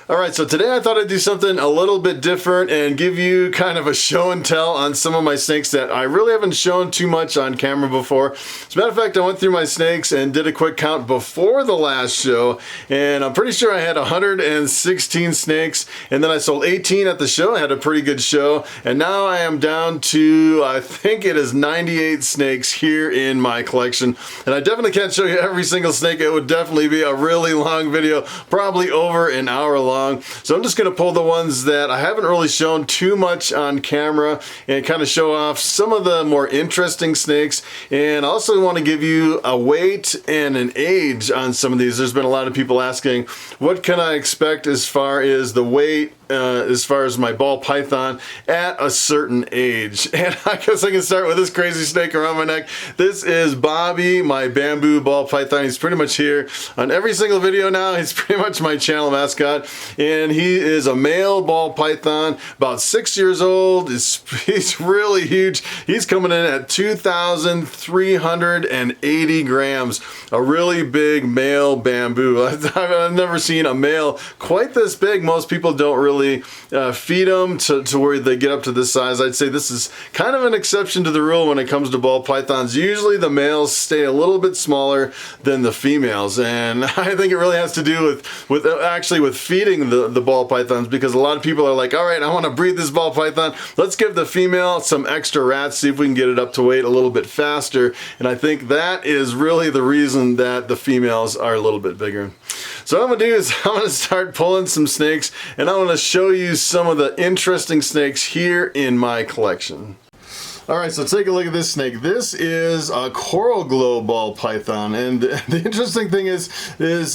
Alright, so today I thought I'd do something a little bit different and give you kind of a show and tell on some of my snakes that I really haven't shown too much on camera before. As a matter of fact, I went through my snakes and did a quick count before the last show, and I'm pretty sure I had 116 snakes, and then I sold 18 at the show. I had a pretty good show, and now I am down to, I think it is 98 snakes here in my collection, and I definitely can't show you every single snake. It would definitely be a really long video, probably over an hour long. So I'm just going to pull the ones that I haven't really shown too much on camera and kind of show off some of the more interesting snakes. And I also want to give you a weight and an age on some of these. There's been a lot of people asking, what can I expect as far as the weight, as far as my ball python at a certain age. And I guess I can start with this crazy snake around my neck. This is Bobby, my bamboo ball python. He's pretty much here on every single video now. He's pretty much my channel mascot. And he is a male ball python, about 6 years old. He's really huge. He's coming in at 2,380 grams. A really big male bamboo. I've never seen a male quite this big. Most people don't really feed them to where they get up to this size. I'd say this is kind of an exception to the rule when it comes to ball pythons. Usually the males stay a little bit smaller than the females, and I think it really has to do with feeding the ball pythons, because a lot of people are like, all right, I want to breed this ball python. Let's give the female some extra rats, see if we can get it up to weight a little bit faster. And I think that is really the reason that the females are a little bit bigger. So what I'm gonna do is I'm gonna start pulling some snakes, and I'm gonna show you some of the interesting snakes here in my collection. Alright, so take a look at this snake. This is a coral glow ball python, and the interesting thing is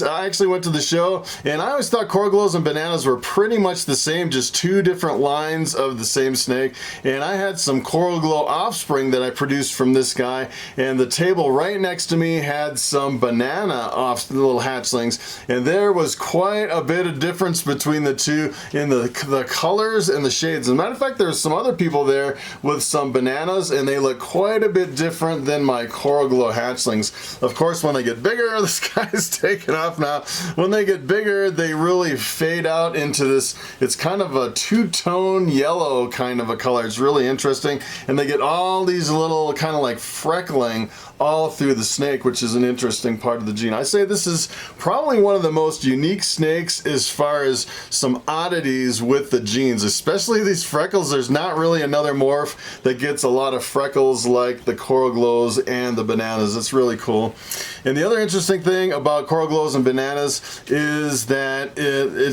I actually went to the show, and I always thought coral glows and bananas were pretty much the same, just two different lines of the same snake. And I had some coral glow offspring that I produced from this guy, and the table right next to me had some banana little hatchlings, and there was quite a bit of difference between the two in the colors and the shades. As a matter of fact, there's some other people there with some bananas, and they look quite a bit different than my coral glow hatchlings. Of course, when they get bigger, this guy's taking off now. When they get bigger, they really fade out into this, it's kind of a two-tone yellow kind of a color. It's really interesting, and they get all these little kind of like freckling all through the snake, which is an interesting part of the gene. I say this is probably one of the most unique snakes as far as some oddities with the genes, especially these freckles. There's not really another morph that gets a lot of freckles like the coral glows and the bananas. It's really cool. And the other interesting thing about coral glows and bananas is that the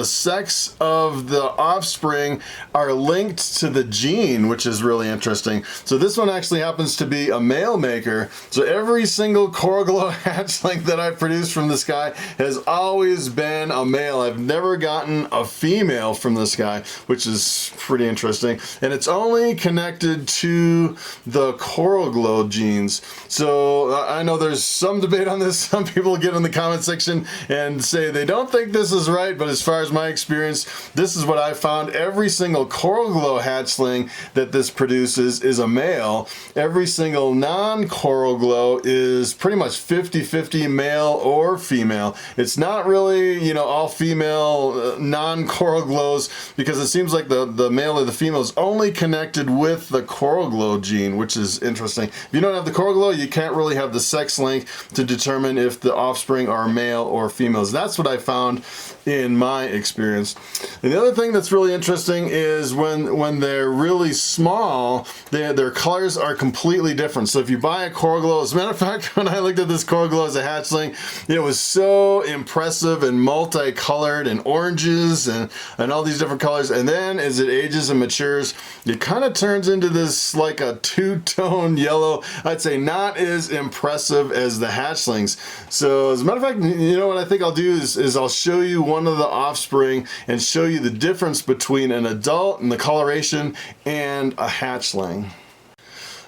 sex of the offspring are linked to the gene, which is really interesting. So this one actually happens to be a male maker. So every single coral glow hatchling that I've produced from this guy has always been a male. I've never gotten a female from this guy, which is pretty interesting. And it's only connected to the coral glow genes. So I know there's some debate on this. Some people get in the comment section and say they don't think this is right, but as far as my experience, this is what I found. Every single coral glow hatchling that this produces is a male. Every single non-coral glow is pretty much 50-50 male or female. It's not really, you know, all female non-coral glows, because it seems like the male or the female is only connected with the coral glow gene, which is interesting. If you don't have the coral glow, you can't really have the sex link to determine if the offspring are male or females. That's what I found in my experience. And the other thing that's really interesting is when they're really small, their colors are completely different. So if you buy a coral glow, as a matter of fact, when I looked at this coral glow as a hatchling, it was so impressive and multicolored and oranges and all these different colors. And then as it ages and matures, it kind of turns into this like a two-tone yellow. I'd say not as impressive as the hatchlings. So as a matter of fact, you know what I think I'll do is I'll show you one of the offspring and show you the difference between an adult and the coloration and a hatchling.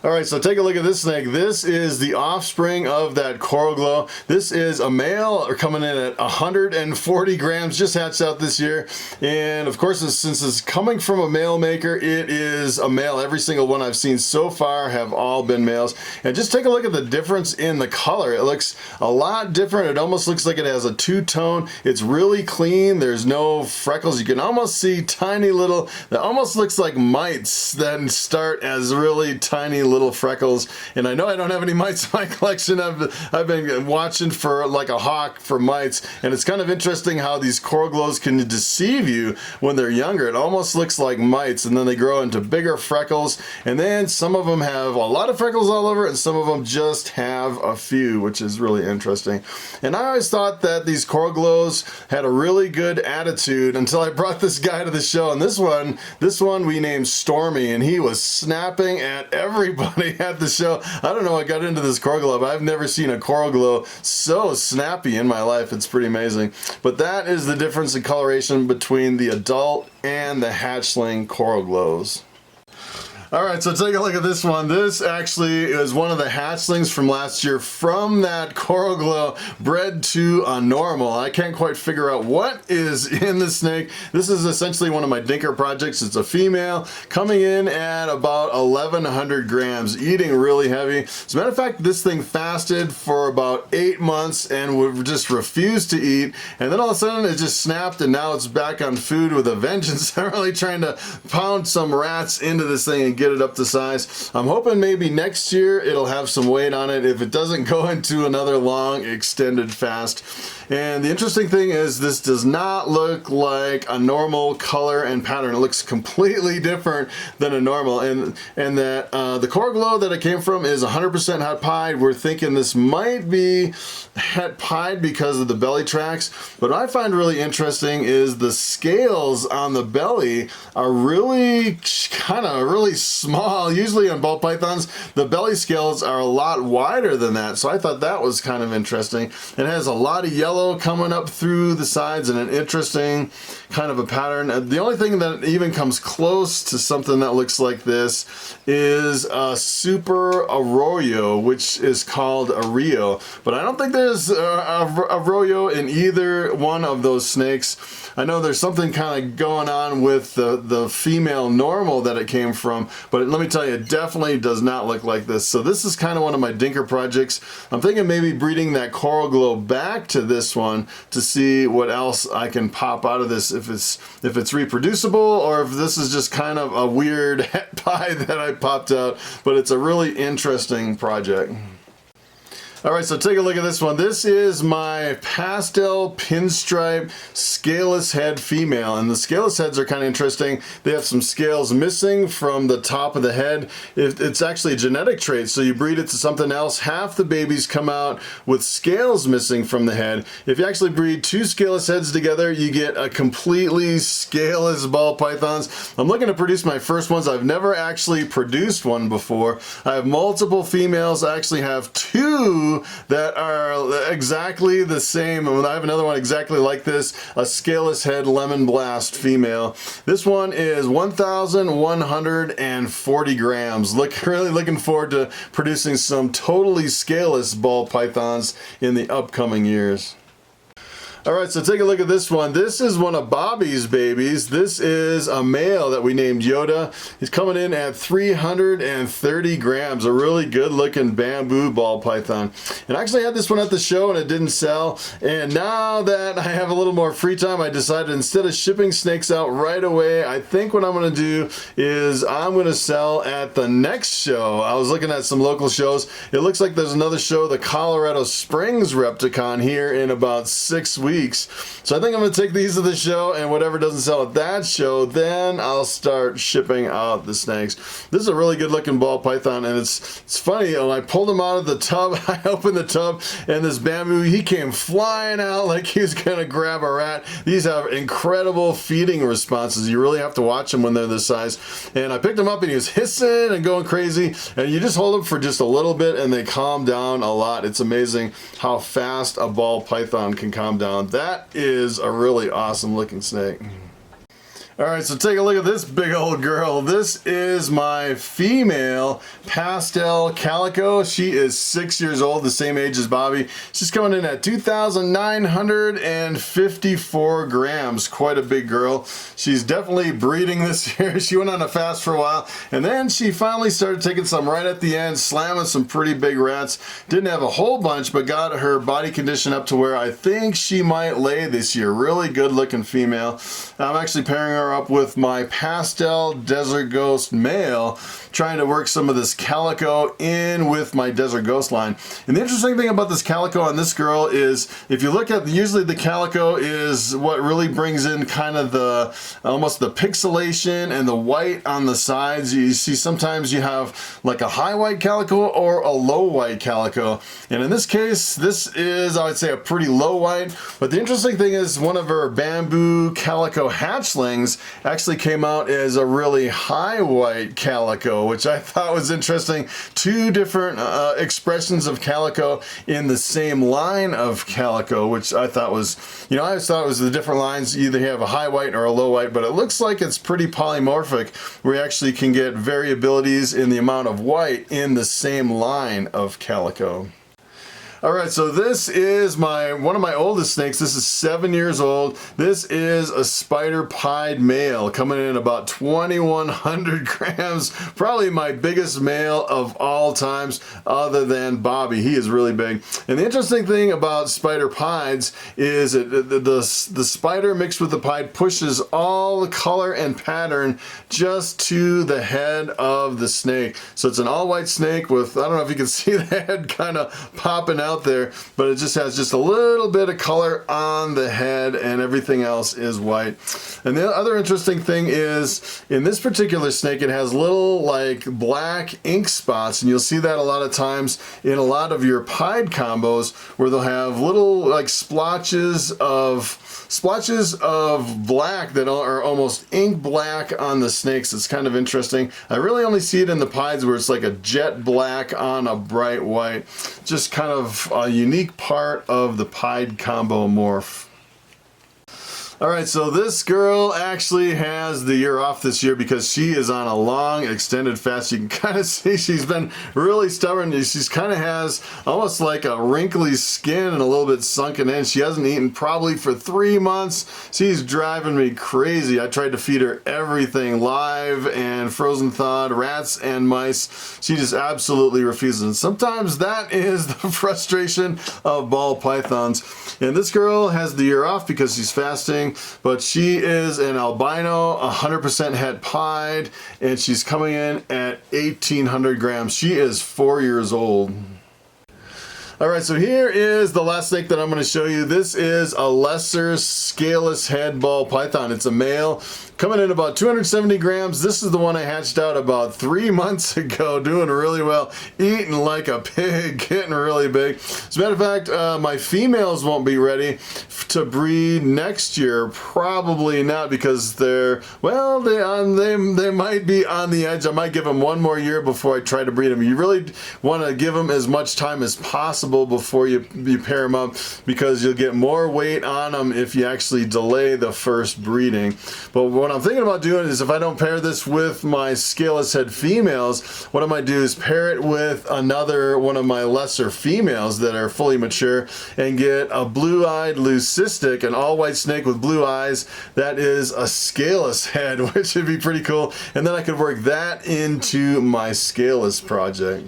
All right, so take a look at this snake. This is the offspring of that coral glow. This is a male coming in at 140 grams, just hatched out this year. And of course, since it's coming from a male maker, it is a male. Every single one I've seen so far have all been males. And just take a look at the difference in the color. It looks a lot different. It almost looks like it has a two-tone. It's really clean. There's no freckles. You can almost see tiny little, that almost looks like mites that start as really tiny little freckles. And I know I don't have any mites in my collection. I've been watching for like a hawk for mites, and it's kind of interesting how these coral glows can deceive you when they're younger. It almost looks like mites, and then they grow into bigger freckles, and then some of them have a lot of freckles all over, and some of them just have a few, which is really interesting. And I always thought that these coral glows had a really good attitude until I brought this guy to the show. And this one we named Stormy, and he was snapping at everybody at the show. I don't know what got into this coral glow, but I've never seen a coral glow so snappy in my life. It's pretty amazing. But that is the difference in coloration between the adult and the hatchling coral glows. All right, so take a look at this one. This actually is one of the hatchlings from last year from that coral glow bred to a normal. I can't quite figure out what is in the snake. This is essentially one of my dinker projects. It's a female coming in at about 1,100 grams, eating really heavy. As a matter of fact, this thing fasted for about 8 months and would just refuse to eat. And then all of a sudden it just snapped, and now it's back on food with a vengeance. I'm really trying to pound some rats into this thing and get it up to size. I'm hoping maybe next year it'll have some weight on it if it doesn't go into another long extended fast. And the interesting thing is this does not look like a normal color and pattern. It looks completely different than a normal, and that the coral glow that it came from is 100% hot pied. We're thinking this might be hot pied because of the belly tracks, but what I find really interesting is the scales on the belly are really really small. Usually on ball pythons, the belly scales are a lot wider than that, so I thought that was kind of interesting. It has a lot of yellow coming up through the sides and an interesting kind of a pattern. The only thing that even comes close to something that looks like this is a super arroyo, which is called a Rio, but I don't think there's a arroyo in either one of those snakes. I know there's something kind of going on with the female normal that it came from, but let me tell you, it definitely does not look like this. So this is kind of one of my dinker projects. I'm thinking maybe breeding that coral glow back to this one to see what else I can pop out of this, if it's reproducible or if this is just kind of a weird het pie that I popped out, but it's a really interesting project. All right, so take a look at this one. This is my pastel pinstripe scaleless head female, and the scaleless heads are kind of interesting. They have some scales missing from the top of the head. It's actually a genetic trait, so you breed it to something else. Half the babies come out with scales missing from the head. If you actually breed two scaleless heads together, you get a completely scaleless ball pythons. I'm looking to produce my first ones. I've never actually produced one before. I have multiple females. I actually have two that are exactly the same, and I have another one exactly like this, a scaleless head lemon blast female. This one is 1,140 grams. Really looking forward to producing some totally scaleless ball pythons in the upcoming years. All right, so take a look at this one. This is one of Bobby's babies. This is a male that we named Yoda. He's coming in at 330 grams, a really good looking bamboo ball python. And I actually had this one at the show and it didn't sell. And now that I have a little more free time, I decided instead of shipping snakes out right away, I think what I'm gonna do is I'm gonna sell at the next show. I was looking at some local shows. It looks like there's another show, the Colorado Springs Repticon, here in about 6 weeks. So I think I'm going to take these to the show, and whatever doesn't sell at that show, then I'll start shipping out the snakes. This is a really good looking ball python, and it's funny, when I pulled him out of the tub, I opened the tub, and this bamboo, he came flying out like he was going to grab a rat. These have incredible feeding responses. You really have to watch them when they're this size. And I picked him up, and he was hissing and going crazy, and you just hold them for just a little bit, and they calm down a lot. It's amazing how fast a ball python can calm down. That is a really awesome looking snake. All right, so take a look at this big old girl. This is my female pastel Calico. She is 6 years old, the same age as Bobby. She's coming in at 2,954 grams. Quite a big girl. She's definitely breeding this year. She went on a fast for a while, and then she finally started taking some right at the end, slamming some pretty big rats. Didn't have a whole bunch, but got her body condition up to where I think she might lay this year. Really good looking female. I'm actually pairing her up with my pastel Desert Ghost male, trying to work some of this Calico in with my Desert Ghost line. And the interesting thing about this Calico on this girl is, if you look at, usually the Calico is what really brings in kind of the, almost the pixelation and the white on the sides. You see sometimes you have like a high white Calico or a low white Calico. And in this case, this is, I would say, a pretty low white. But the interesting thing is, one of her bamboo Calico hatchlings actually came out as a really high white Calico, which I thought was interesting. Two different expressions of Calico in the same line of Calico, which I thought was, you know, I always thought it was the different lines. Either you have a high white or a low white, but it looks like it's pretty polymorphic, where you actually can get variabilities in the amount of white in the same line of Calico. All right, so this is one of my oldest snakes. This is 7 years old. This is a spider pied male coming in about 2,100 grams. Probably my biggest male of all times, other than Bobby. He is really big. And the interesting thing about spider pieds is the spider mixed with the pied pushes all the color and pattern just to the head of the snake. So it's an all white snake with, I don't know if you can see the head kind of popping out there, but it just has just a little bit of color on the head, and everything else is white. And the other interesting thing is, in this particular snake, it has little like black ink spots, and you'll see that a lot of times in a lot of your pied combos, where they'll have little like splotches of black that are almost ink black on the snakes. It's kind of interesting. I really only see it in the pieds, where it's like a jet black on a bright white. Just kind of a unique part of the pied combo morph. All right, so this girl actually has the year off this year because she is on a long extended fast. You can kind of see she's been really stubborn. She's kind of has almost like a wrinkly skin and a little bit sunken in. She hasn't eaten probably for 3 months. She's driving me crazy. I tried to feed her everything live and frozen thawed, rats and mice. She just absolutely refuses. And sometimes that is the frustration of ball pythons. And this girl has the year off because she's fasting. But she is an albino, 100% het pied, and she's coming in at 1,800 grams. She is 4 years old. All right, so here is the last snake that I'm going to show you. This is a lesser scaleless head ball python. It's a male, coming in about 270 grams. This is the one I hatched out about 3 months ago, doing really well, eating like a pig, getting really big. As a matter of fact, my females won't be ready to breed next year. Probably not, because they're, well, they might be on the edge. I might give them 1 more year before I try to breed them. You really want to give them as much time as possible before you pair them up, because you'll get more weight on them if you actually delay the first breeding. But what I'm thinking about doing is, if I don't pair this with my scaleless head females, what I might do is pair it with another one of my lesser females that are fully mature, and get a blue-eyed leucistic, an all-white snake with blue eyes that is a scaleless head, which would be pretty cool. And then I could work that into my scaleless project.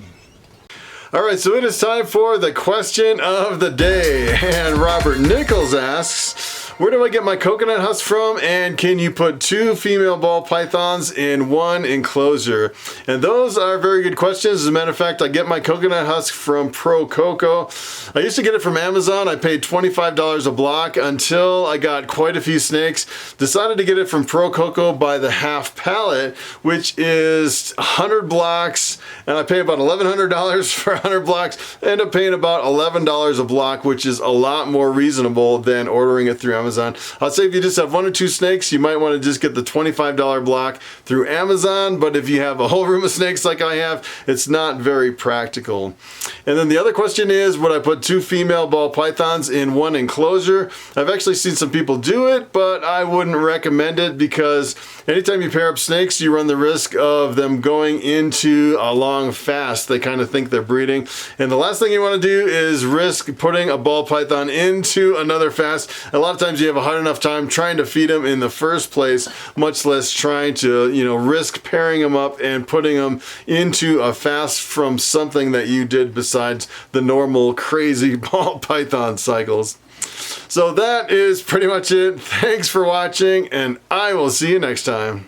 All right, so it is time for the question of the day. And Robert Nichols asks, where do I get my coconut husk from, and can you put 2 female ball pythons in 1 enclosure? And those are very good questions. As a matter of fact, I get my coconut husk from Pro Coco. I used to get it from Amazon. I paid $25 a block until I got quite a few snakes. Decided to get it from Pro Coco by the half pallet, which is 100 blocks, and I pay about $1,100 for 100 blocks. I end up paying about $11 a block, which is a lot more reasonable than ordering it through Amazon. Amazon. I'll say if you just have 1 or 2 snakes, you might want to just get the $25 block through Amazon, but if you have a whole room of snakes like I have, it's not very practical. And then the other question is, would I put 2 female ball pythons in one enclosure? I've actually seen some people do it, but I wouldn't recommend it because anytime you pair up snakes, you run the risk of them going into a long fast. They kind of think they're breeding. And the last thing you want to do is risk putting a ball python into another fast. A lot of times you have a hard enough time trying to feed them in the first place, much less trying to, risk pairing them up and putting them into a fast from something that you did besides the normal crazy ball python cycles. So that is pretty much it. Thanks for watching, and I will see you next time.